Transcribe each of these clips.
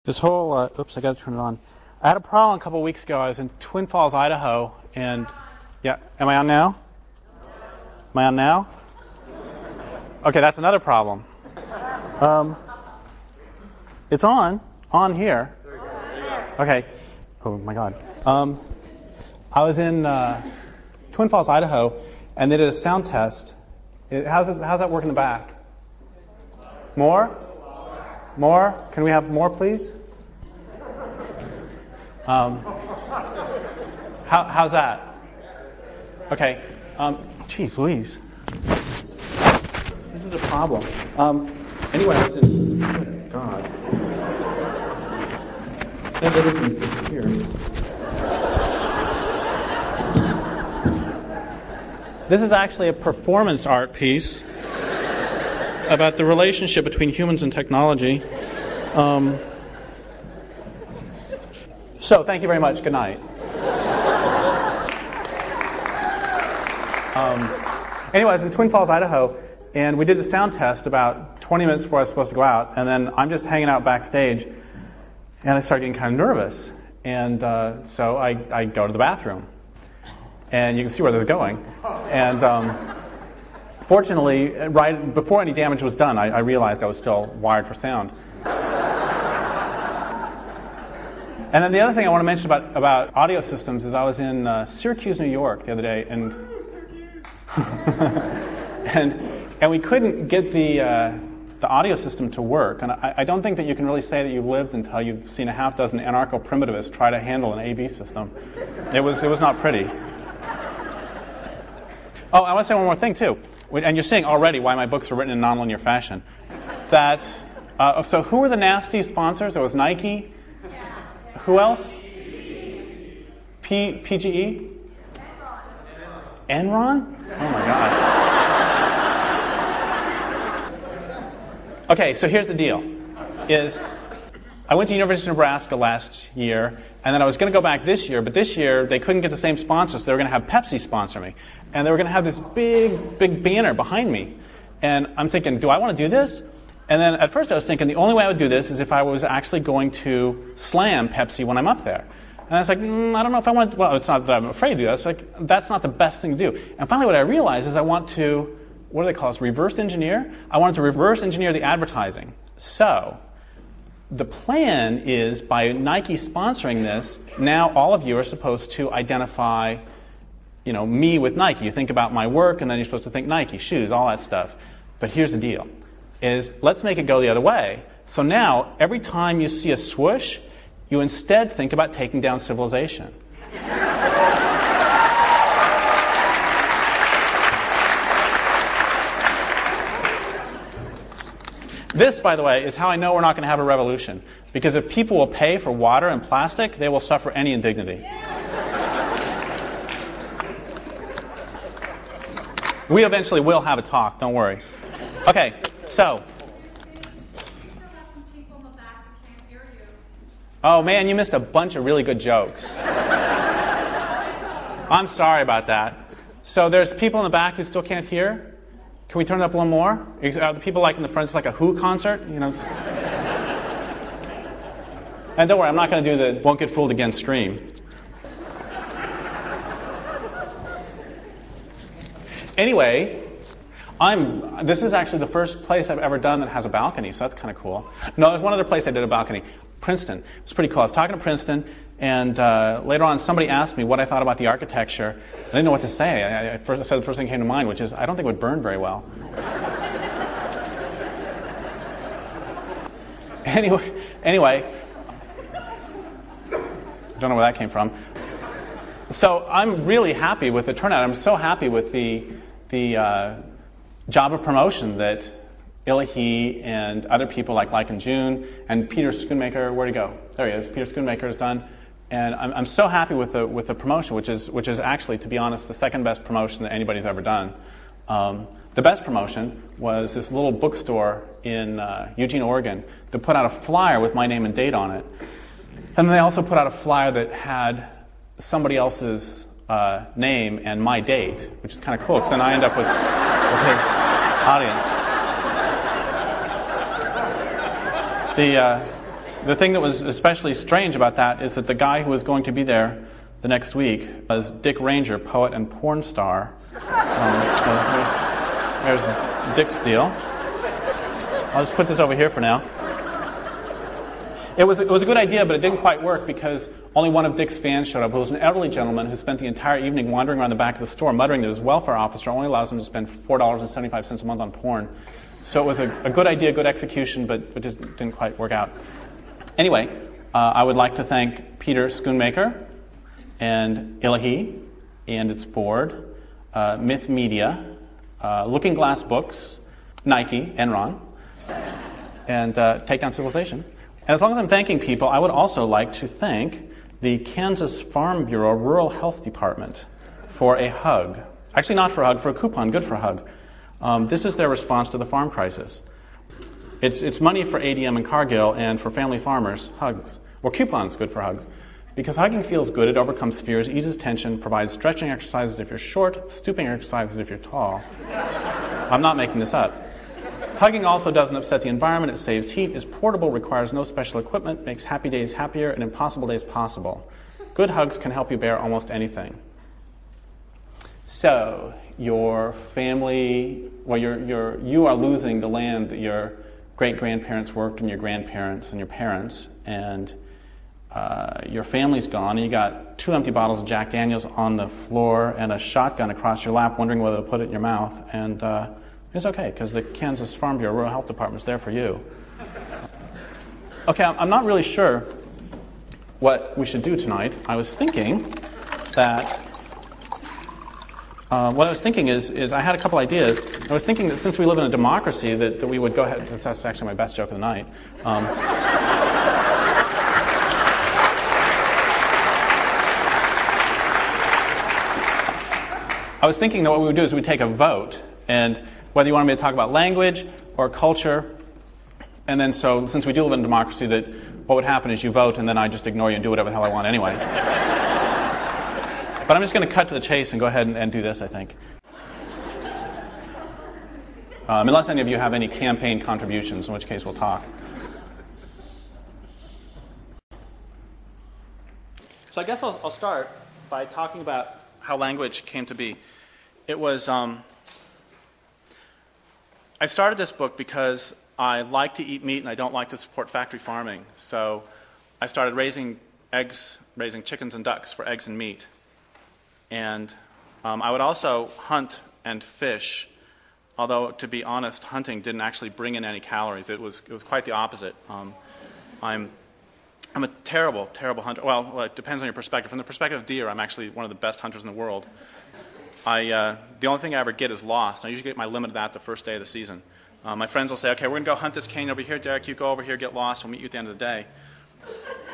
This whole, oops, I got to turn it on. I had a problem a couple weeks ago. I was in Twin Falls, Idaho, and, yeah, am I on now? Am I on now? Okay, that's another problem. It's on here. Okay. Oh my God. I was in Twin Falls, Idaho, and they did a sound test. How's that work in the back? More? More? Can we have more, please? How's that? Okay. Geez Louise. This is a problem. Anyway, I was in... Oh, God. And everything's disappeared. This is actually a performance art piece about the relationship between humans and technology. So, thank you very much. Good night. Anyway, I was in Twin Falls, Idaho, and we did the sound test about 20 minutes before I was supposed to go out, and then I'm just hanging out backstage, and I started getting kind of nervous. And so I go to the bathroom, and you can see where this is going. And fortunately, right before any damage was done, I realized I was still wired for sound. And then the other thing I want to mention about audio systems is I was in Syracuse, New York the other day, and and we couldn't get the audio system to work. And I don't think that you can really say that you've lived until you've seen a half dozen anarcho-primitivists try to handle an AV system. It was not pretty. Oh, I want to say one more thing too. And you're seeing already why my books are written in nonlinear fashion. That so who were the nasty sponsors? It was Nike. Who else? PGE? Enron? Oh my God. Okay, so here's the deal. I went to University of Nebraska last year, and then I was going to go back this year, but this year they couldn't get the same sponsor, so they were going to have Pepsi sponsor me. And they were going to have this big banner behind me. And I'm thinking, do I want to do this? And then at first I was thinking the only way I would do this is if I was actually going to slam Pepsi when I'm up there. And I was like, I don't know if I want to, well, it's not that I'm afraid to do that. It's like, that's not the best thing to do. And finally what I realized is I want to, what do they call this, reverse engineer? I wanted to reverse engineer the advertising. So the plan is by Nike sponsoring this, now all of you are supposed to identify, me with Nike. You think about my work, and then you're supposed to think Nike, shoes, all that stuff. But here's the deal. Let's make it go the other way. So now, every time you see a swoosh, you instead think about taking down civilization. This, by the way, is how I know we're not going to have a revolution. Because if people will pay for water and plastic, they will suffer any indignity. We eventually will have a talk, don't worry. Okay. So, oh man, you missed a bunch of really good jokes. I'm sorry about that. So there's people in the back who still can't hear. Can we turn it up a little more? The people like in the front, it's like a Who concert. And don't worry, I'm not going to do the won't get fooled again scream. Anyway, this is actually the first place I've ever done that has a balcony, so that's kind of cool. No, there's one other place I did a balcony. Princeton. It's pretty cool. I was talking to Princeton, and later on somebody asked me what I thought about the architecture. I didn't know what to say. I said the first thing that came to mind, which is, I don't think it would burn very well. Anyway, I don't know where that came from. So I'm really happy with the turnout. I'm so happy with the job of promotion that Ilahi and other people like and June and Peter Schoonmaker, where'd he go? There he is. Peter Schoonmaker has done, and I'm so happy with the promotion, which is actually, to be honest, the second best promotion that anybody's ever done. The best promotion was this little bookstore in Eugene, Oregon, that put out a flyer with my name and date on it, and they also put out a flyer that had somebody else's name and my date, which is kind of cool, because then I end up with his audience. the thing that was especially strange about that is that the guy who was going to be there the next week was Dick Ranger, poet and porn star. So there's Dick's deal. I'll just put this over here for now. It was a good idea, but it didn't quite work because only one of Dick's fans showed up, who was an elderly gentleman who spent the entire evening wandering around the back of the store, muttering that his welfare officer only allows him to spend $4.75 a month on porn. So it was a good idea, good execution, but it just didn't quite work out. Anyway, I would like to thank Peter Schoonmaker and Ilahi and its board, Myth Media, Looking Glass Books, Nike, Enron, and Take Down Civilization. And as long as I'm thanking people, I would also like to thank the Kansas Farm Bureau Rural Health Department for a hug. Actually, not for a hug, for a coupon, good for a hug. This is their response to the farm crisis. It's money for ADM and Cargill, and for family farmers, hugs. Or coupons, good for hugs. Because hugging feels good, it overcomes fears, eases tension, provides stretching exercises if you're short, stooping exercises if you're tall. I'm not making this up. Hugging also doesn't upset the environment, it saves heat, is portable, requires no special equipment, makes happy days happier and impossible days possible. Good hugs can help you bear almost anything. So, your family, well, you are losing the land that your great-grandparents worked, and your grandparents and your parents, and your family's gone, and you got 2 empty bottles of Jack Daniels on the floor and a shotgun across your lap, wondering whether to put it in your mouth, and it's okay, because the Kansas Farm Bureau Rural Health Department is there for you. Okay, I'm not really sure what we should do tonight. I was thinking that, is I had a couple ideas. I was thinking that since we live in a democracy, that we would go ahead, that's actually my best joke of the night. I was thinking that what we would do is we'd take a vote, and whether you wanted me to talk about language or culture, and then so since we do live in a democracy, that what would happen is you vote, and then I just ignore you and do whatever the hell I want anyway. But I'm just going to cut to the chase and go ahead and do this, I think. Unless any of you have any campaign contributions, in which case we'll talk. So I guess I'll start by talking about how language came to be. It was, I started this book because I like to eat meat and I don't like to support factory farming. So I started raising chickens and ducks for eggs and meat. And I would also hunt and fish, although to be honest, hunting didn't actually bring in any calories. It was quite the opposite. I'm a terrible hunter. Well, it depends on your perspective. From the perspective of deer, I'm actually one of the best hunters in the world. The only thing I ever get is lost. I usually get my limit of that the first day of the season. My friends will say, okay, we're going to go hunt this cane over here, Derek. You go over here, get lost. We'll meet you at the end of the day.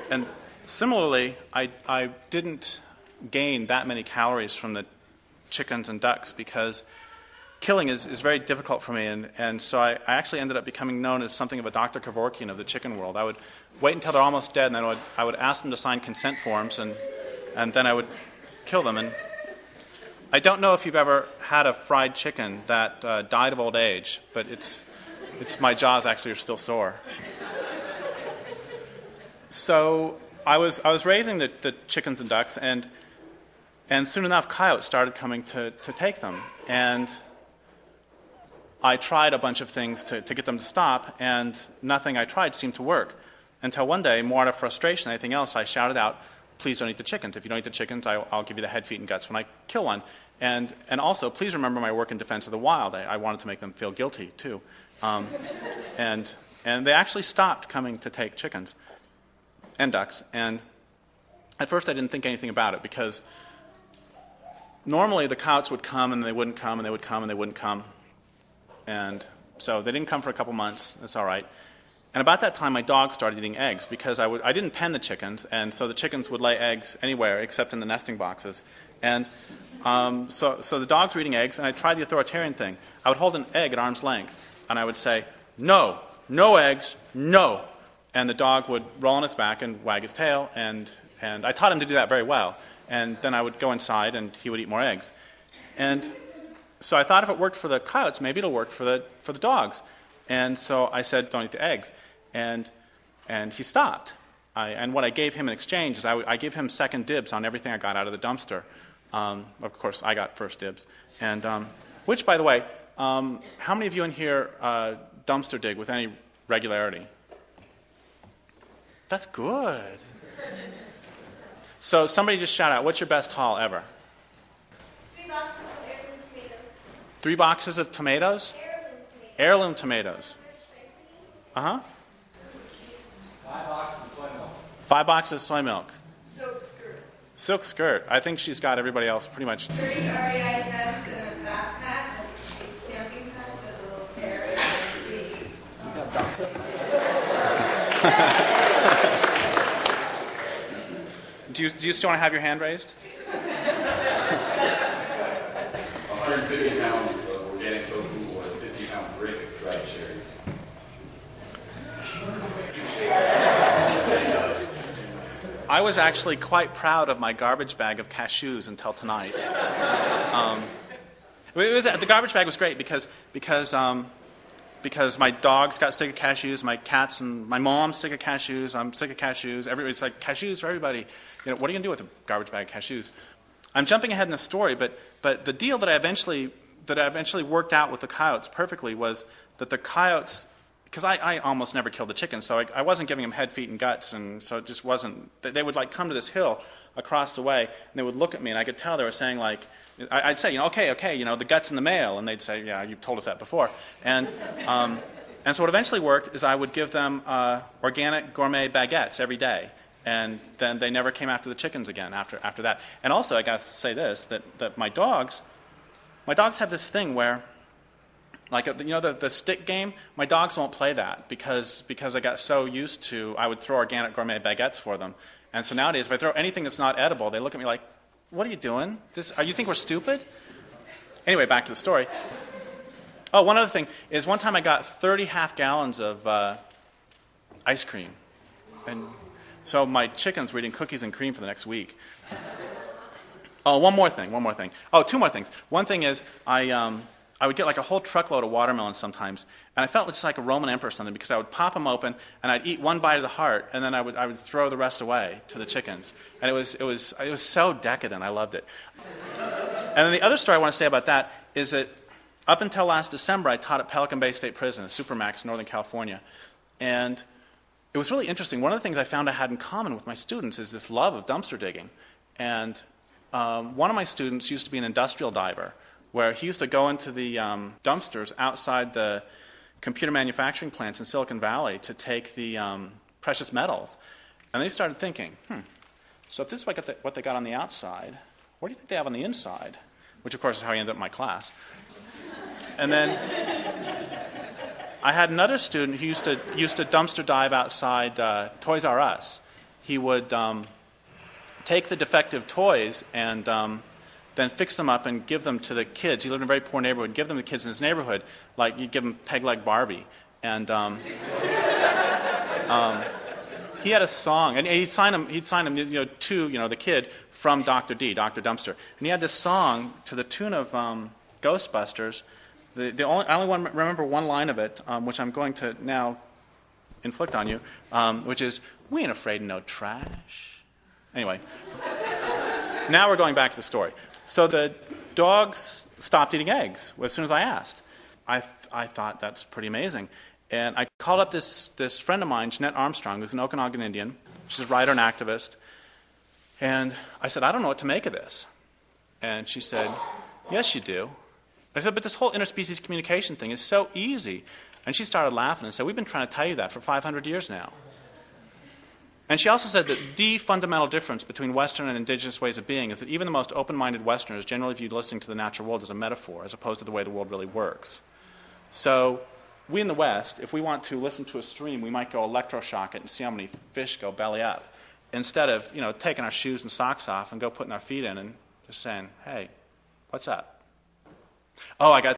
And similarly, I didn't gain that many calories from the chickens and ducks because killing is very difficult for me. And so I actually ended up becoming known as something of a Dr. Kevorkian of the chicken world. I would wait until they're almost dead, and then I would ask them to sign consent forms, and then I would kill them. And I don't know if you've ever had a fried chicken that died of old age, but my jaws actually are still sore. So I was raising the chickens and ducks, and soon enough coyotes started coming to take them. And I tried a bunch of things to get them to stop, and nothing I tried seemed to work. Until one day, more out of frustration than anything else, I shouted out, please don't eat the chickens. If you don't eat the chickens, I'll give you the head, feet, and guts when I kill one. And also, please remember my work in defense of the wild. I wanted to make them feel guilty, too. And they actually stopped coming to take chickens and ducks. And at first, I didn't think anything about it, because normally the coyotes would come, and they wouldn't come, and they would come, and they wouldn't come. And so they didn't come for a couple months. That's all right. And about that time, my dog started eating eggs, because I didn't pen the chickens, and so the chickens would lay eggs anywhere except in the nesting boxes. And so the dogs were eating eggs, and I tried the authoritarian thing. I would hold an egg at arm's length, and I would say, no eggs, no. And the dog would roll on his back and wag his tail, and I taught him to do that very well. And then I would go inside, and he would eat more eggs. And so I thought if it worked for the coyotes, maybe it'll work for the dogs. And so I said, don't eat the eggs. And And he stopped. And what I gave him in exchange is I gave him second dibs on everything I got out of the dumpster. Of course, I got first dibs. And which, by the way, how many of you in here dumpster dig with any regularity? That's good. So somebody just shout out, what's your best haul ever? 3 boxes of heirloom tomatoes. 3 boxes of tomatoes? Heirloom tomatoes. Uh-huh. 5 boxes of soy milk. 5 boxes of soy milk. Silk skirt. Silk skirt. I think she's got everybody else pretty much. 30 REI pens and a backpack, a stamping pad with a little carrot and a baby. Do you still want to have your hand raised? 150 pounds of organic tofu or a 50-pound brick of dried cherries. I was actually quite proud of my garbage bag of cashews until tonight. The garbage bag was great because my dogs got sick of cashews, my cats and my mom's sick of cashews. I'm sick of cashews. It's like cashews for everybody. What are you gonna do with a garbage bag of cashews? I'm jumping ahead in the story, but the deal that I eventually worked out with the coyotes perfectly was that the coyotes, because I almost never killed the chickens, so I wasn't giving them head, feet, and guts, and so it just wasn't. They would like come to this hill across the way, and they would look at me, and I could tell they were saying like, I'd say, okay, the guts in the mail, and they'd say, yeah, you've told us that before, and so what eventually worked is I would give them organic gourmet baguettes every day, and then they never came after the chickens again after that. And also, I got to say this, that my dogs have this thing where, like, the stick game, my dogs won't play that because I got so used to, I would throw organic gourmet baguettes for them. And so nowadays, if I throw anything that's not edible, they look at me like, what are you doing? You think we're stupid? Anyway, back to the story. Oh, one other thing is one time I got 30 half gallons of ice cream. And so my chickens were eating cookies and cream for the next week. Oh, one more thing. Oh, 2 more things. One thing is I would get like a whole truckload of watermelons sometimes, and I felt just like a Roman emperor or something because I would pop them open and I'd eat one bite of the heart, and then I would throw the rest away to the chickens, and it was so decadent. I loved it. And then the other story I want to say about that is that up until last December, I taught at Pelican Bay State Prison, Supermax, Northern California, and it was really interesting. One of the things I found I had in common with my students is this love of dumpster digging, and one of my students used to be an industrial diver, where he used to go into the dumpsters outside the computer manufacturing plants in Silicon Valley to take the precious metals. And then he started thinking, so if this is what they got on the outside, what do you think they have on the inside? Which, of course, is how he ended up in my class. And then I had another student who used to dumpster dive outside Toys R Us. He would take the defective toys and then fix them up and give them to the kids. He lived in a very poor neighborhood. Give them to the kids in his neighborhood, like you'd give them peg leg Barbie. And he had a song, and he'd sign him to the kid from Dr. D, Dr. Dumpster. And he had this song to the tune of Ghostbusters. I only remember one line of it, which I'm going to now inflict on you, which is, "We ain't afraid of no trash." Anyway, now we're going back to the story. So the dogs stopped eating eggs as soon as I asked. I thought that's pretty amazing. And I called up this friend of mine, Jeanette Armstrong, who's an Okanagan Indian. She's a writer and activist. And I said, I don't know what to make of this. And she said, yes, you do. I said, but this whole interspecies communication thing is so easy. And she started laughing and said, we've been trying to tell you that for 500 years now. And she also said that the fundamental difference between Western and indigenous ways of being is that even the most open-minded Westerners generally view listening to the natural world as a metaphor as opposed to the way the world really works. So we in the West, if we want to listen to a stream, we might go electroshock it and see how many fish go belly up, instead of taking our shoes and socks off and go putting our feet in and just saying, hey, what's up? Oh, I got